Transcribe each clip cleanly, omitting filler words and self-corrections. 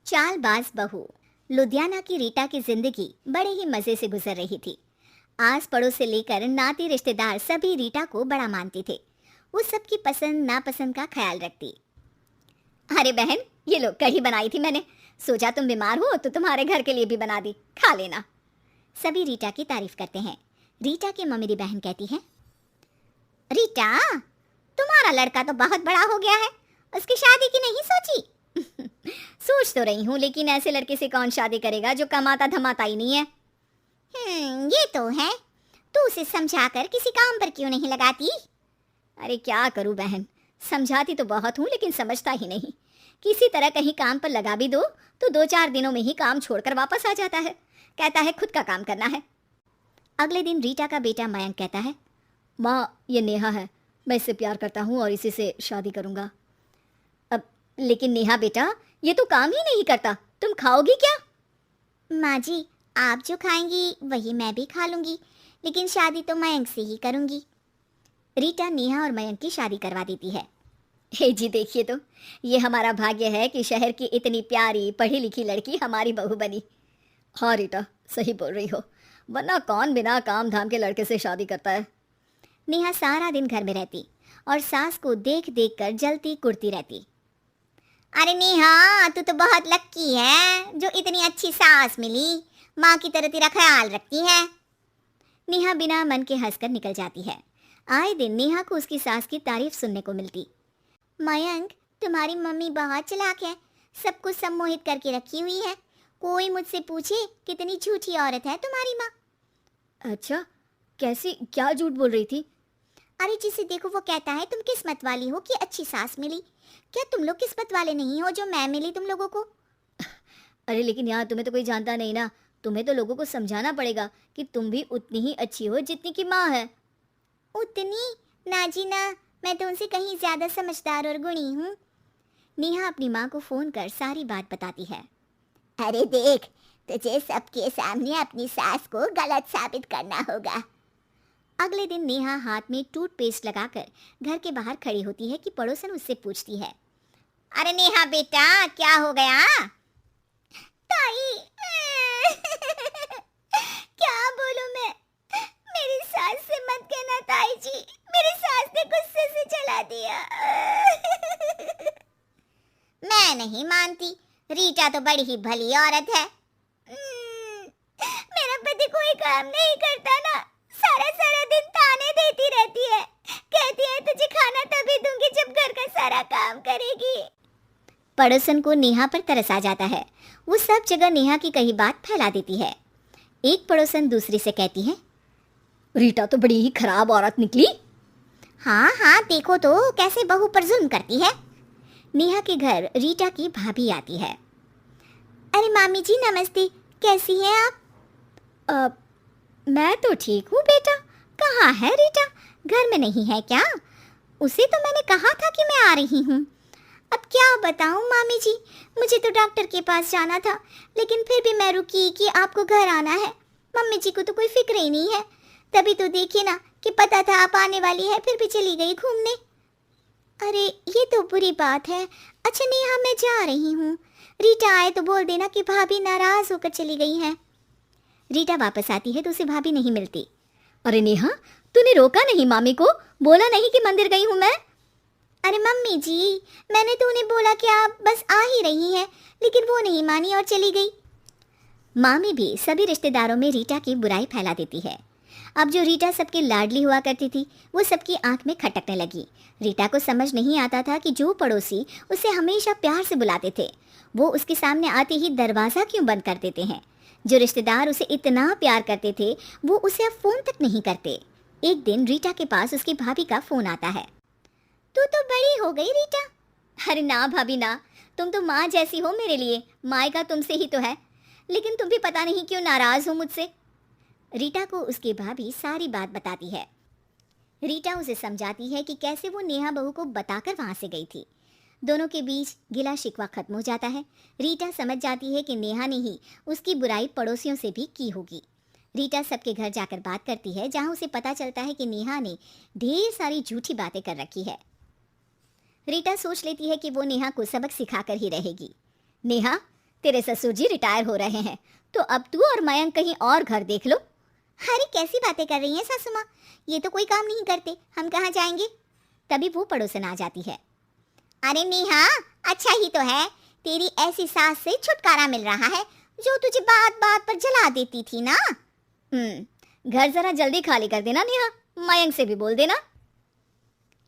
चालबाज बहू। लुधियाना की रीटा की जिंदगी बड़े ही मजे से गुजर रही थी। आस पड़ोस से लेकर नाती रिश्तेदार सभी रीटा को बड़ा मानते थे। वो सबकी पसंद नापसंद का ख्याल रखती। अरे बहन, ये लो कढ़ी बनाई थी मैंने, सोचा तुम बीमार हो तो तुम्हारे घर के लिए भी बना दी, खा लेना। सभी रीटा की तारीफ करते हैं। रीटा की ममेरी बहन कहती है, रीटा तुम्हारा लड़का तो बहुत बड़ा हो गया है, उसकी शादी की नहीं सोची? सोच तो रही हूँ, लेकिन ऐसे लड़के से कौन शादी करेगा जो कमाता धमाता ही नहीं है। ये तो है, तू उसे समझाकर किसी काम पर क्यों नहीं लगाती? अरे क्या करूं बहन, समझाती तो बहुत हूँ लेकिन समझता ही नहीं। किसी तरह कहीं काम पर लगा भी दो तो 2-4 दिनों में ही काम छोड़कर वापस आ जाता है, कहता है खुद का काम करना है। अगले दिन रीटा का बेटा मयंक कहता है, माँ ये नेहा है, मैं इससे प्यार करता हूँ और इसी से शादी करूँगा। अब लेकिन नेहा बेटा, ये तो काम ही नहीं करता, तुम खाओगी क्या? माँ जी, आप जो खाएंगी वही मैं भी खा लूँगी, लेकिन शादी तो मयंक से ही करूँगी। रीटा नेहा और मयंक की शादी करवा देती है। हे जी देखिए तो, ये हमारा भाग्य है कि शहर की इतनी प्यारी पढ़ी लिखी लड़की हमारी बहू बनी। हाँ रीटा, सही बोल रही हो, वरना कौन बिना काम धाम के लड़के से शादी करता है। नेहा सारा दिन घर में रहती और सास को देख देख कर जलती कुड़ती रहती। अरे नेहा, तू तो बहुत लक्की है जो इतनी अच्छी सास मिली, माँ की तरह तेरा ख्याल रखती है। नेहा बिना मन के हंसकर निकल जाती है। आए दिन नेहा को उसकी सास की तारीफ सुनने को मिलती। मयंक, तुम्हारी मम्मी बहुत चालाक है, सबको सम्मोहित करके रखी हुई है। कोई मुझसे पूछे कितनी झूठी औरत है तुम्हारी माँ। अच्छा, कैसी, क्या झूठ बोल रही थी? अरे जिसे देखो वो कहता है तुम किस्मत वाली हो कि अच्छी सास मिली। क्या तुम लोग किस्मत वाले नहीं हो जो मैं मिली तुम लोगों को? अरे लेकिन यहाँ तुम्हें तो कोई जानता नहीं ना, तुम्हें तो लोगों को समझाना पड़ेगा कि तुम भी उतनी ही अच्छी हो जितनी की माँ है। उतनी? ना जी ना, मैं तो उनसे कहीं ज्यादा समझदार और गुणी हूँ। नेहा अपनी माँ को फोन कर सारी बात बताती है। अरे देख, तुझे सबके सामने अपनी सास को गलत साबित करना होगा। अगले दिन नेहा हाथ में टूथपेस्ट लगाकर घर के बाहर खड़ी होती है कि पड़ोसन उससे पूछती है, अरे नेहा बेटा, क्या हो गया? ताई, क्या बोलूं मैं? मेरी सास से मत कहना ताई जी, मेरी सास ने गुस्से से जला दिया। मैं नहीं मानती, रीटा तो बड़ी ही भली औरत है। मेरा पति कोई काम नहीं करता ना, सारा सारा दिन ताने देती रहती है, कहती है तुझे खाना तभी दूंगी जब घर का सारा काम करेगी। पड़ोसन को नेहा पर तरस आ जाता है। वो सब जगह नेहा की कही बात फैला देती है। एक पड़ोसन दूसरी से कहती है, रीटा तो बड़ी ही खराब औरत निकली। हाँ हाँ, देखो तो कैसे बहू पर जुल्म करती है। नेहा के घर रीटा की भाभी आती है। अरे मामी जी नमस्ते, कैसी हैं आप? मैं तो ठीक हूँ बेटा, कहाँ है रीटा, घर में नहीं है क्या? उसे तो मैंने कहा था कि मैं आ रही हूँ। अब क्या बताऊँ मामी जी, मुझे तो डॉक्टर के पास जाना था, लेकिन फिर भी मैं रुकी कि आपको घर आना है। मम्मी जी को तो कोई फिक्र ही नहीं है, तभी तो देखिए ना कि पता था आप आने वाली है, फिर भी चली गई घूमने। अरे ये तो बुरी बात है। अच्छा नेहा, मैं जा रही हूँ, रीटा आए तो बोल देना कि भाभी नाराज होकर चली गई हैं। रीटा वापस आती है तो उसे भाभी नहीं मिलती। अरे नेहा, तूने रोका नहीं मामी को, बोला नहीं कि मंदिर गई हूँ मैं? अरे मम्मी जी, मैंने तो उन्हें बोला कि आप बस आ ही रही हैं, लेकिन वो नहीं मानी और चली गई। मामी भी सभी रिश्तेदारों में रीटा की बुराई फैला देती है। अब जो रीटा सबकी लाडली हुआ करती थी, वो सबकी आंख में खटकने लगी। रीटा को समझ नहीं आता था कि जो पड़ोसी उसे हमेशा प्यार से बुलाते थे, वो उसके सामने आते ही दरवाज़ा क्यों बंद कर देते हैं। जो रिश्तेदार उसे इतना प्यार करते थे, वो उसे अब फ़ोन तक नहीं करते। एक दिन रीटा के पास उसकी भाभी का फ़ोन आता है। तू तो बड़ी हो गई रीटा। अरे ना भाभी ना, तुम तो माँ जैसी हो मेरे लिए, मायका तुमसे ही तो है, लेकिन तुम भी पता नहीं क्यों नाराज़ हो मुझसे। रीटा को उसकी भाभी सारी बात बताती है। रीटा उसे समझाती है कि कैसे वो नेहा बहू को बताकर वहाँ से गई थी। दोनों के बीच गिला शिकवा खत्म हो जाता है। रीटा समझ जाती है कि नेहा ने ही उसकी बुराई पड़ोसियों से भी की होगी। रीटा सबके घर जाकर बात करती है, जहाँ उसे पता चलता है कि नेहा ने ढेर सारी झूठी बातें कर रखी है। रीटा सोच लेती है कि वो नेहा को सबक सिखाकर ही रहेगी। नेहा, तेरे ससुर जी रिटायर हो रहे हैं, तो अब तू और मयंक कहीं और घर देख लो। अरे कैसी बातें कर रही हैं सासू माँ, ये तो कोई काम नहीं करते, हम कहाँ जाएंगे। तभी वो पड़ोसन आ जाती है। अरे नेहा, अच्छा ही तो है, तेरी ऐसी सास से छुटकारा मिल रहा है जो तुझे बात बात पर जला देती थी ना। घर जरा जल्दी खाली कर देना नेहा, मयंक से भी बोल देना।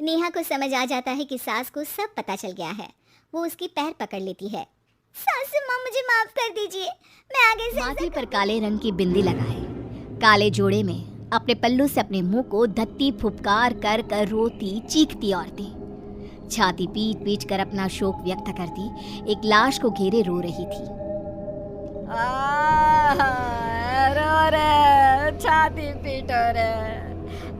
नेहा को समझ आ जाता है कि सास को सब पता चल गया है। वो उसकी पैर पकड़ लेती है। सासू माँ मुझे माफ कर दीजिए, मैं आगे से माथे पर काले रंग की बिंदी लगाए, काले जोड़े में अपने पल्लू से अपने मुंह को धत्ती फुफकार कर कर रोती चीखती औरतें छाती पीट पीट कर अपना शोक व्यक्त करती एक लाश को घेरे रो रही थी। रो रे, छाती पीटो रे,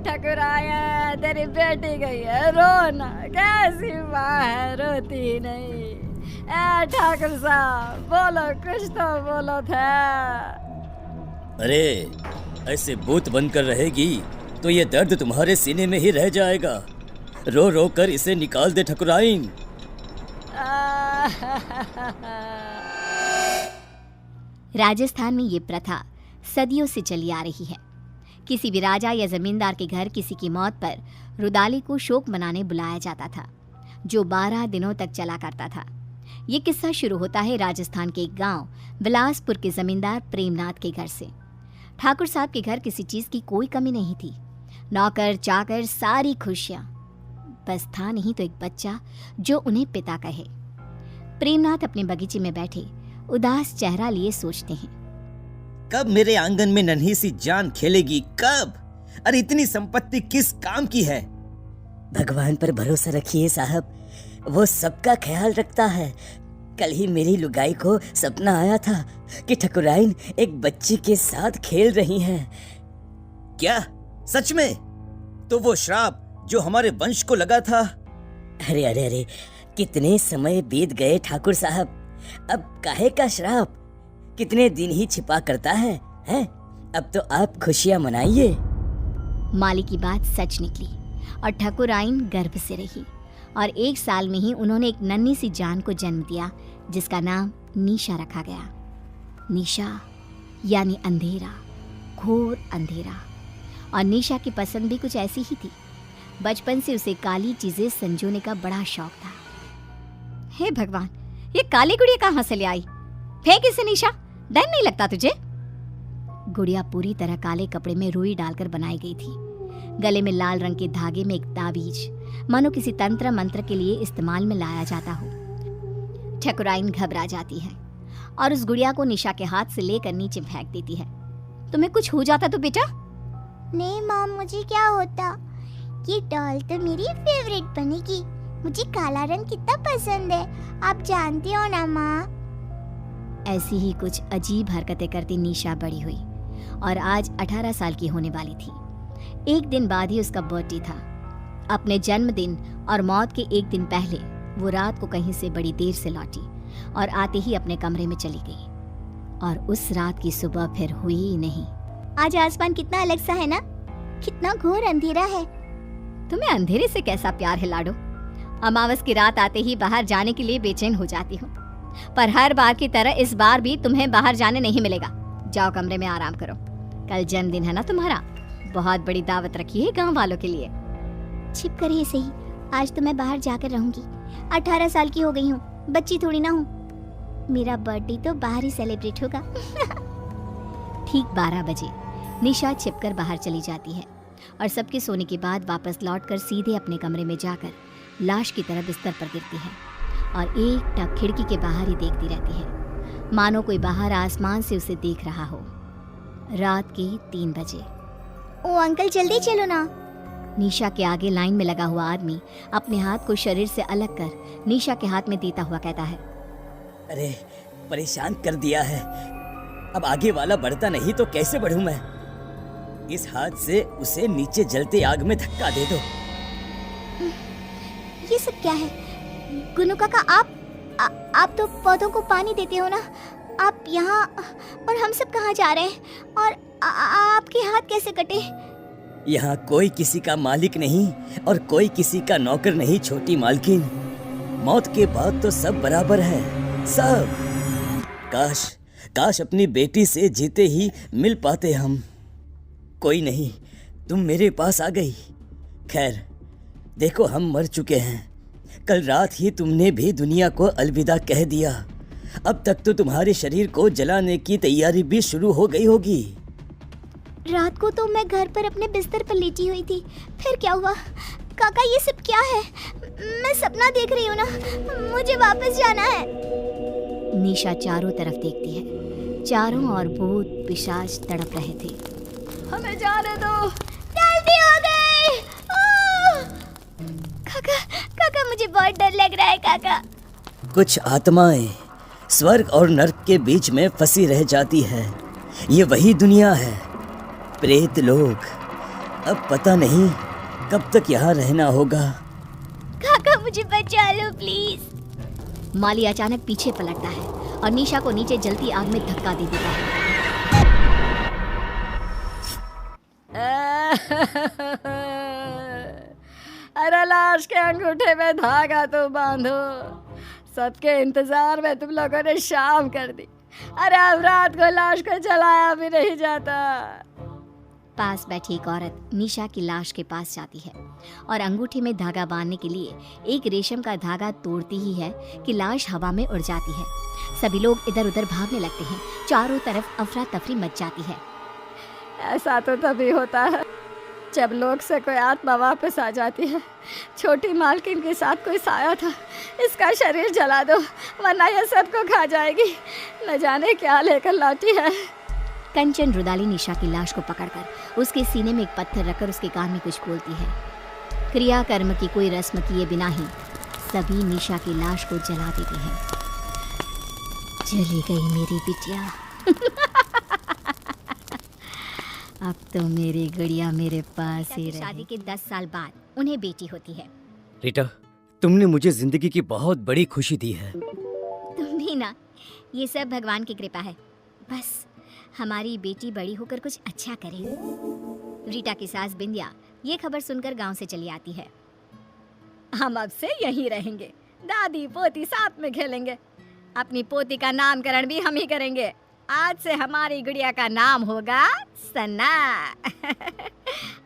ठकुराया तेरी बेटी गई है, रोना कैसी माँ है रोती नहीं। ए ठाकुर साहब बोलो, कुछ तो बोलो था। अरे ऐसे बूथ बनकर रहेगी तो ये दर्द तुम्हारे सीने में ही रह जाएगा। रो रो कर इसे निकाल दे ठकुराइन। राजस्थान में ये प्रथा सदियों से चली आ रही है। किसी भी राजा या जमींदार के घर किसी की मौत पर रुदाली को शोक मनाने बुलाया जाता था, जो 12 दिनों तक चला करता था। ये किस्सा शुरू होता है राजस्थान के एक गांव बिलासपुर के जमींदार प्रेमनाथ के घर से। ठाकुर साहब के घर किसी चीज की कोई कमी नहीं थी, नौकर चाकर सारी खुशियां, बस था नहीं तो एक बच्चा जो उन्हें पिता कहे। प्रेमनाथ अपने बगीचे में बैठे उदास चेहरा लिए सोचते हैं, कब मेरे आंगन में नन्ही सी जान खेलेगी, कब? अरे इतनी संपत्ति किस काम की है? भगवान पर भरोसा रखिए साहब, वो सबका ख्याल रखता है। कल ही मेरी लुगाई को सपना आया था कि ठकुराइन एक बच्ची के साथ खेल रही हैं। क्या सच में? तो वो श्राप जो हमारे वंश को लगा था? अरे अरे अरे, कितने समय बीत गए ठाकुर साहब, अब काहे का श्राप? कितने दिन ही छिपा करता है, हैं? अब तो आप खुशियां मनाइए। माली की बात सच निकली और ठकुराइन गर्भ से रही और 1 साल में ही उन्होंने एक नन्ही सी जान को जन्म दिया जिसका नाम निशा रखा गया। निशा यानी अंधेरा, घोर अंधेरा। और निशा की पसंद भी कुछ ऐसी ही थी। बचपन से उसे काली चीजें संजोने का बड़ा शौक था। हे भगवान, ये काली गुड़िया कहाँ से ले आई? फेंक इसे निशा, डर नहीं लगता तुझे? गुड़िया पूरी तरह काले कपड़े में रुई डालकर बनाई गई थी। गले में लाल रंग के धागे में एक ताबीज, मानो किसी तंत्र मंत्र के लिए इस्तेमाल में लाया जाता हो। ठकुराइन घबरा जाती है और उस गुड़िया को निशा के हाथ से लेकर नीचे फेंक देती है। तुम्हें कुछ हो जाता तो बेटा? नहीं माँ, मुझे क्या होता, ये डॉल तो मेरी फेवरेट बनेगी। मुझे काला रंग कितना पसंद है, आप जानती हो ना माँ। ऐसी ही कुछ अजीब हरकतें करती निशा बड़ी हुई और आज 18 साल की होने वाली थी। एक दिन बाद ही उसका बर्थडे था। अपने जन्मदिन और मौत के एक दिन पहले वो रात को कहीं से बड़ी देर से लौटी और आते ही अपने कमरे में चली गई। और उस रात की सुबह फिर हुई ही नहीं। आज आसमान कितना अलग सा है ना, कितना घोर अंधेरा है। तुम्हें अंधेरे से कैसा प्यार है लाडो? अमावस की रात आते ही बाहर जाने के लिए बेचैन हो जाती हूँ, पर हर बार की तरह इस बार भी तुम्हें बाहर जाने नहीं मिलेगा। जाओ कमरे में आराम करो। कल जन्मदिन है ना तुम्हारा, बहुत बड़ी दावत रखी है गांव वालों के लिए। छिप कर ही सही, आज तो मैं बाहर जाकर रहूंगी। 18 साल की हो गई हूँ, बच्ची थोड़ी ना हूँ। मेरा बर्थडे तो बाहर ही सेलिब्रेट होगा। ठीक 12 बजे निशा छिपकर बाहर चली जाती है और सबके सोने के बाद वापस लौटकर सीधे अपने कमरे में जाकर लाश की तरह बिस्तर पर गिरती है और एक टक खिड़की के बाहर ही देखती रहती है, मानो कोई बाहर आसमान से उसे देख रहा हो। रात के 3 बजे। ओ अंकल, जल्दी चलो ना। निशा के आगे लाइन में लगा हुआ आदमी अपने हाथ को शरीर से अलग कर निशा के हाथ में देता हुआ कहता है, अरे परेशान कर दिया है, अब आगे वाला बढ़ता नहीं तो कैसे बढ़ूं मैं? इस हाथ से उसे नीचे जलते आग में धक्का दे दो। ये सब क्या है? गुनु काका, आप तो पौधों को पानी देते हो ना, आप यहाँ और हम सब कहाँ जा रहे हैं? और आपके हाथ कैसे कटे? यहाँ कोई किसी का मालिक नहीं और कोई किसी का नौकर नहीं छोटी मालकिन। मौत के बाद तो सब बराबर है, सब। काश काश अपनी बेटी से जीते ही मिल पाते हम। कोई नहीं, तुम मेरे पास आ गई। खैर, देखो हम मर चुके हैं। कल रात ही तुमने भी दुनिया को अलविदा कह दिया। अब तक तो तुम्हारे शरीर को जलाने की तैयारी भी शुरू हो गई होगी। रात को तो मैं घर पर अपने बिस्तर पर लेटी हुई थी, फिर क्या हुआ? काका ये सब क्या है? मैं सपना देख रही हूँ ना, मुझे वापस जाना है। निशा चारों तरफ देखती है। चारों ओर भूत पिशाच तड़प रहे थे। हमें जाने दो। जल्दी हो गई। काका काका मुझे बहुत डर लग रहा है काका। कुछ आत्माएं स्वर्ग और नर्क के बीच में फंसी रह जाती है। ये वही दुनिया है, प्रेत लोग। अब पता नहीं कब तक यहाँ रहना होगा। काका मुझे बचा लो प्लीज। माली अचानक पीछे पलटता है और निशा को नीचे जलती आग में धक्का दे देता है। अरे लाश के अंगूठे में धागा तो बांधो। सबके इंतजार में तुम लोगों ने शाम कर दी। अरे अब रात को लाश को जलाया भी नहीं जाता। पास बैठी एक औरत निशा की लाश के पास जाती है और अंगूठे में धागा बांधने के लिए एक रेशम का धागा तोड़ती ही है कि लाश हवा में उड़ जाती है। सभी लोग इधर उधर भागने लगते हैं। चारों तरफ अफरा तफरी मच जाती है। ऐसा तो तभी होता है जब लोग से कोई आत्मा वापस आ जाती है। छोटी मालकिन के साथ कोई साया था। इसका शरीर जला दो वरना यह सबको खा जाएगी। न जाने क्या लेकर लौटी है। कंचन रुदाली निशा की लाश को पकड़कर उसके सीने में एक पत्थर रखकर उसके कान में कुछ बोलती है। क्रिया कर्म की कोई रस्म किए बिना ही सभी निशा की लाश को जला देते हैं। चली गई मेरी बिटिया। अब तो मेरी गुड़िया मेरे पास ही रहे। शादी के 10 साल बाद उन्हें बेटी होती है। रीटा, तुमने मुझे जिंदगी की बहुत बड़ी खुशी दी है। तुम भी ना। ये सब भगवान की कृपा है। बस हमारी बेटी बड़ी होकर कुछ अच्छा करे। रीटा की सास बिंदिया ये खबर सुनकर गांव से चली आती है। हम अब से यहीं रहेंगे। दादी पोती साथ में खेलेंगे। अपनी पोती का नामकरण भी हम ही करेंगे। आज से हमारी गुड़िया का नाम होगा सना।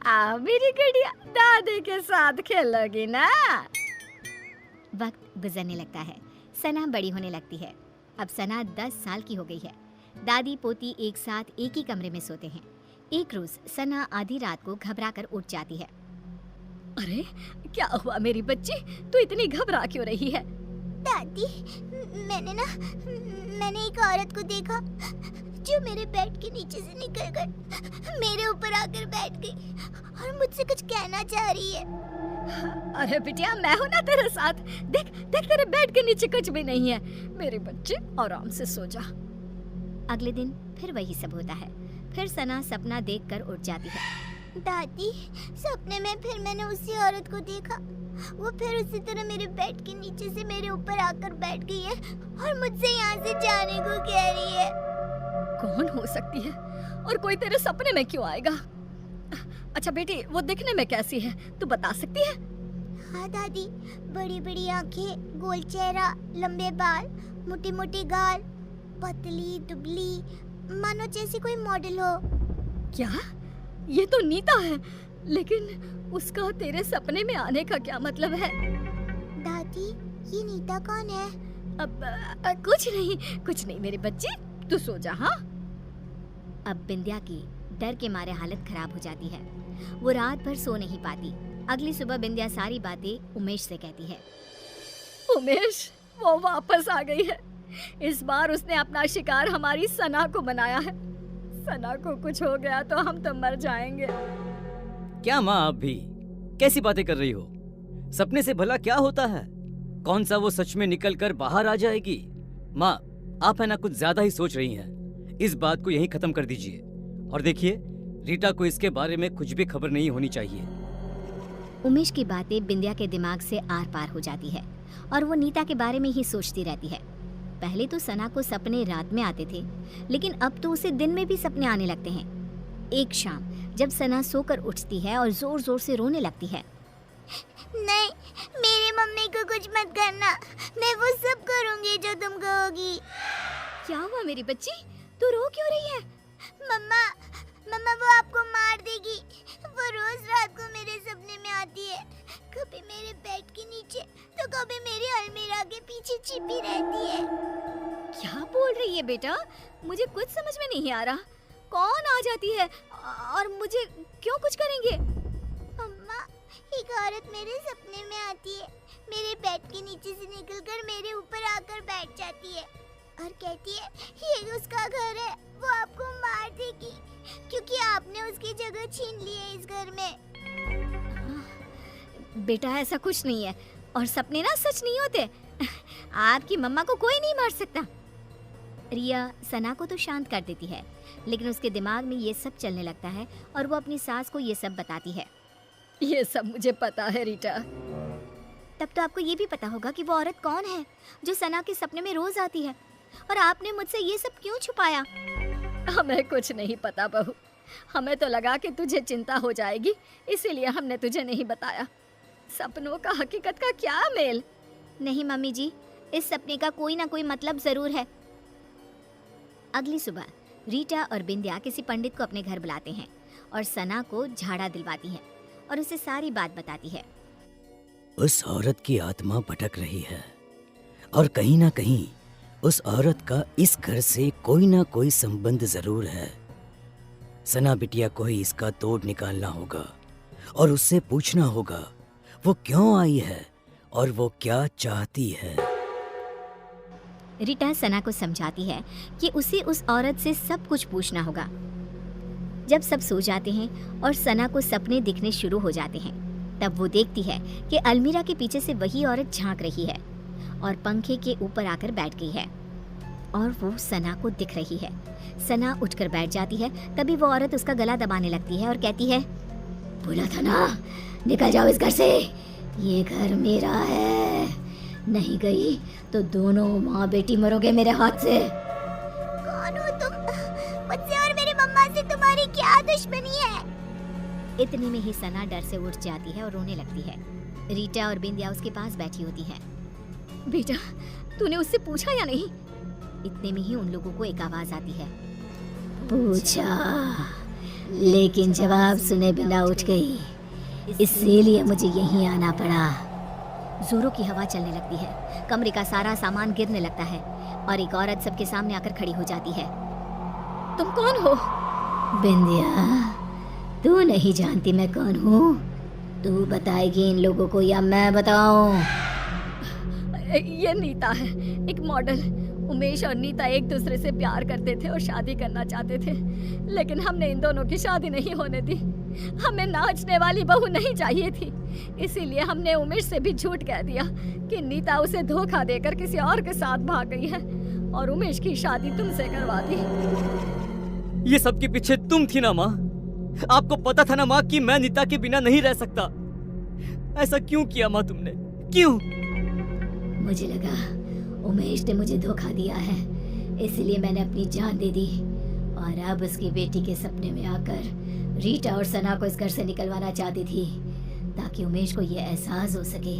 आओ मेरी गुड़िया, दादी के साथ खेलोगी ना। वक्त गुजरने लगता है। सना बड़ी होने लगती है। अब सना 10 साल की हो गई है। दादी पोती एक साथ एक ही कमरे में सोते हैं। एक रोज सना आधी रात को घबराकर उठ जाती है। अरे क्या हुआ मेरी बच्ची, तू इतनी घबरा क्यों रही है? दादी, मैंने एक औरत को देखा जो मेरे बेड के नीचे से निकलकर मेरे ऊपर आकर बैठ गई और मुझसे कुछ कहना चाह रही है। अरे बिटिया, मैं हूं ना तेरे साथ। देख देख, तेरे बेड के नीचे कुछ भी नहीं है। मेरी बच्ची आराम से सो जा। अगले दिन फिर वही सब होता है। फिर सना सपना देखकर उठ जाती है। दादी, सपने में फिर मैंने उसी औरत को देखा। वो फिर उसी तरह मेरे बेड के नीचे से मेरे ऊपर आकर बैठ गई है और मुझसे यहाँ से जाने को कह रही है। कौन हो सकती है और कोई तेरे सपने में क्यों आएगा? अच्छा बेटी, वो दिखने में कैसी है, तू बता सकती है? हाँ दादी, बड़ी बड़ी आंखें, गोल चेहरा, लंबे बाल, मोटी मोटी गाल, पतली दुबली, मानो जैसी कोई मॉडल हो। क्या? ये तो नीता है, लेकिन उसका तेरे सपने में आने का क्या मतलब है? दादी, ये नीता कौन है? अब कुछ नहीं मेरी बच्ची, तू सो जा। हाँ, अब बिंदिया की डर के मारे हालत खराब हो जाती है। वो रात भर सो नहीं पाती। अगली सुबह बिंदिया सारी बातें उमेश से कहती है। उमेश, वो वापस आ गई है। इस बार उसने अपना शिकार हमारी सना को बनाया है। सना को कुछ हो गया तो हम तो मर जाएंगे। क्या माँ, आप भी कैसी बातें कर रही हो? सपने से भला क्या होता है? कौन सा वो सच में निकल कर बाहर आ जाएगी? माँ, आप है ना कुछ ज्यादा ही सोच रही हैं। इस बात को यहीं खत्म कर दीजिए। और देखिए, रीटा को इसके बारे में कुछ भी खबर नहीं होनी चाहिए। उमेश की बातें बिंदिया के दिमाग से आर पार हो जाती है और वो नीता के बारे में ही सोचती रहती है। पहले तो सना को सपने रात में आते थे, लेकिन अब तो उसे दिन में भी सपने आने लगते हैं। एक शाम जब सना सोकर उठती है और जोर जोर से रोने लगती है। नहीं, मेरी मम्मी को कुछ मत करना। मैं वो सब करूंगी जो तुम कहोगी। क्या हुआ मेरी बच्ची, तू रो क्यों रही है? मम्मा मम्मा वो आपको मार देगी। वो रोज रात को मेरे सपने में आती है, कभी मेरे बेड के नीचे तो कभी मेरी अलमीरा के पीछे छिपी रहती है। क्या बोल रही है बेटा, मुझे कुछ समझ में नहीं आ रहा। कौन आ जाती है और मुझे क्यों कुछ करेंगे? मम्मा एक औरत मेरे सपने में आती है, मेरे बेड के नीचे से निकलकर मेरे ऊपर आकर बैठ जाती है और कहती है ये उसका घर है, वो आपको मार देगी क्योंकि आपने उसकी जगह छीन ली है इस घर में। बेटा ऐसा कुछ नहीं है, और सपने ना सच नहीं होते। आपकी मम्मा को कोई नहीं मार सकता। रिया सना को तो शांत कर देती है, लेकिन उसके दिमाग में ये सब चलने लगता है और वो अपनी सास को ये सब बताती है। ये सब मुझे पता है रीटा। तब तो आपको ये भी पता होगा कि वो औरत कौन है जो सना के सपने में रोज आती है, और आपने मुझसे ये सब क्यों छुपाया? हमें कुछ नहीं पता बहू, हमें तो लगा कि तुझे चिंता हो जाएगी, इसीलिए हमने तुझे नहीं बताया। सपनों का हकीकत का क्या मेल? नहीं मम्मी जी, इस सपने का कोई ना कोई मतलब जरूर है। अगली सुबह रीटा और बिंदिया किसी पंडित को अपने घर बुलाते हैं और सना को झाड़ा दिलवाती हैं और उसे सारी बात बताती है। उस औरत की आत्मा भटक रही है और कहीं ना कहीं उस औरत का इस घर से कोई ना कोई संबंध जरूर है। सना बिटिया को ही इसका तोड़ निकालना होगा और उससे पूछना होगा वो क्यों आई है और वो क्या चाहती है। रीटा सना को समझाती है कि उसे उस औरत से सब कुछ पूछना होगा। जब सब सो जाते हैं और सना को सपने दिखने शुरू हो जाते हैं, तब वो देखती है कि अलमीरा के पीछे से वही औरत झांक रही है और पंखे के ऊपर आकर बैठ गई है और वो सना को दिख रही है। सना उठकर बैठ जाती है, तभी वो औरत उसका गला दबाने लगती है और कहती है, बोला था ना निकल जाओ इस घर से, ये घर मेरा है, नहीं गई तो दोनों माँ बेटी मरोगे मेरे हाथ से। कौन हो तुम? मुझसे और मेरी मम्मा से तुम्हारी क्या दुश्मनी है? इतने में ही सना डर से उठ जाती है और रोने लगती है। रीटा और बिंदिया उसके पास बैठी होती हैं। बेटा तूने उससे पूछा या नहीं? इतने में ही उन लोगों को एक आवाज आती है, पूछा लेकिन जवाब सुने बिना उठ गई, इसीलिए मुझे यहीं आना पड़ा। जोरों की हवा चलने लगती है, कमरे का सारा सामान गिरने लगता है और एक औरत सबके सामने आकर खड़ी हो जाती है। तुम कौन हो? बिंदिया, तू नहीं जानती मैं कौन हूँ? तू बताएगी इन लोगों को या मैं बताऊं? ये नीता है, एक मॉडल। उमेश और नीता एक दूसरे से प्यार करते थे और शादी करना चाहते थे, लेकिन हमने इन दोनों की शादी नहीं होने दी। हमें नाचने वाली बहू नहीं चाहिए थी, इसीलिए हमने उमेश से भी झूठ कह दिया कि नीता उसे धोखा देकर किसी और के साथ भाग गई है और उमेश की शादी तुमसे करवा दी। ये सब के पीछे तुम थी ना माँ? आपको पता था ना माँ कि मैं नीता के बिना नहीं रह सकता। ऐसा क्यों किया माँ तुमने, क्यों? मुझे लगा उमेश ने मुझे धोखा दिया है, इसलिए मैंने अपनी जान दे दी और अब उसकी बेटी के सपने में आकर रीटा और सना को इस घर से निकलवाना चाहती थी, ताकि उमेश को ये एहसास हो सके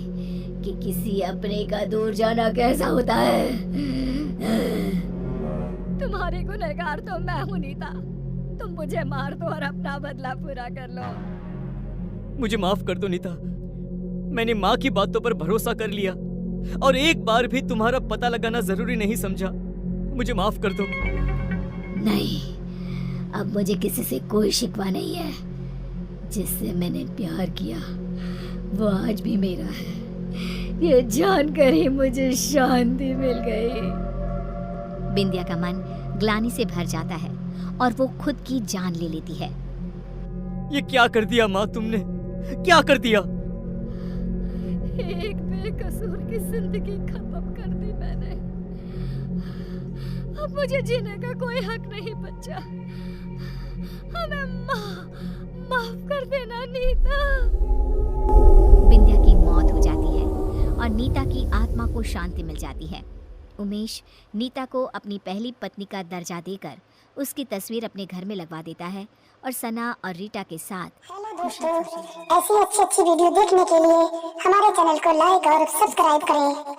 कि किसी अपने का दूर जाना कैसा होता है। तुम्हारी गुनहगार तो मैं हूँ नीता, तुम मुझे मार दो और अपना बदला पूरा कर लो। मुझे माफ कर दो नीता, मैंने माँ की बातों पर भरोसा कर लिया और एक बार भी तुम्हारा पता लगाना जरूरी नहीं समझा। मुझे माफ कर दो। नहीं, अब मुझे किसी से कोई शिकवा नहीं है। जिससे मैंने प्यार किया वो आज भी मेरा है। ये जानकर ही मुझे शांति मिल गई। बिंदिया का मन ग्लानि से भर जाता है और वो खुद की जान ले लेती है। ये क्या कर दिया माँ तुमने, क्या कर दिया? एक बेकसूर की जिंदगी खत्म कर दी मैंने। अब मुझे जीने का कोई हक नहीं बचा। हमें माफ कर देना नीता। बिंदिया की मौत हो जाती है और नीता की आत्मा को शांति मिल जाती है। उमेश नीता को अपनी पहली पत्नी का दर्जा देकर उसकी तस्वीर अपने घर में लगवा देता है और सना और रीटा के साथ हेलो दोस्तों, ऐसी अच्छी वीडियो देखने के लिए हमारे चैनल को लाइक और सब्सक्राइब करें।